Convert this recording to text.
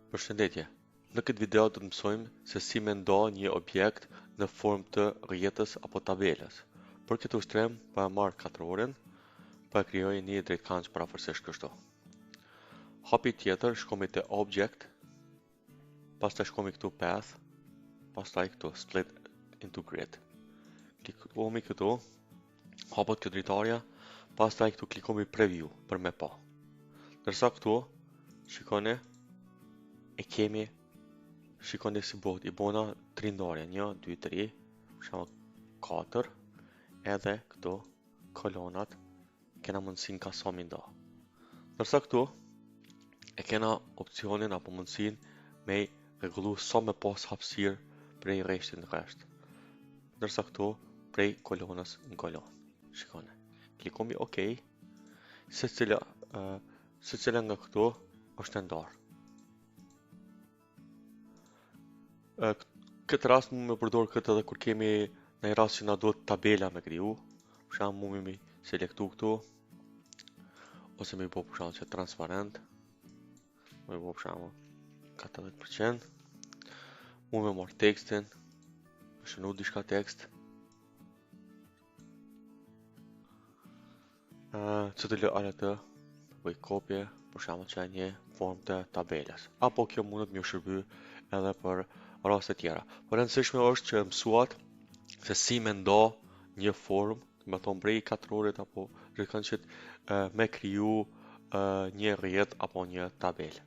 Përshëndetje. Në këtë video do të mësojmë se si me ndo një objekt në formë të rrjetës apo tabelës. Për këtë ushtrim, pa e marrë katrorin, pa e krijoj një drejtkanç parafërsisht kështu. Hapi tjetër, shkomi te object, pastaj shkomi këtu path, pastaj këtu split into grid. Klikomi këtu, hapot kjo dritarja, pastaj këtu klikomi preview për me pa. Ndërsa këtu, shikoni, shikoni si bëhet, i bona 3 ndarje, 1, 2, 3, për shembull 4, edhe këtu kolonat kena mundësinë ka sa mi nda. Ndërsa këtu e kena opcionin apo mundësinë me rregullu sa me pas hapësirë prej rreshtit në rresht. Ndërsa këtu prej kolonës në kolon. Shikoni. Klikomi OK. Secila nga këtu është e ndarë. Këtë rast mu me përdor këtë edhe kur kemi në rast që na do tabela me kriju, për shembull mu me selektu këtu, ose me bo për shembull që transparent, me bo për shembull 40%, mu me marrë tekstin, me shënu diçka tekst, që të lë alë të bëj kopje, për shembull që e një formë të tabelës, apo kjo mundet më shërby edhe për raste tjera. Por e rëndësishme është që mësuat se si me ndo një formë, me thonë prej katrorit apo drejtkançit me kriju një rrjet apo një tabelë.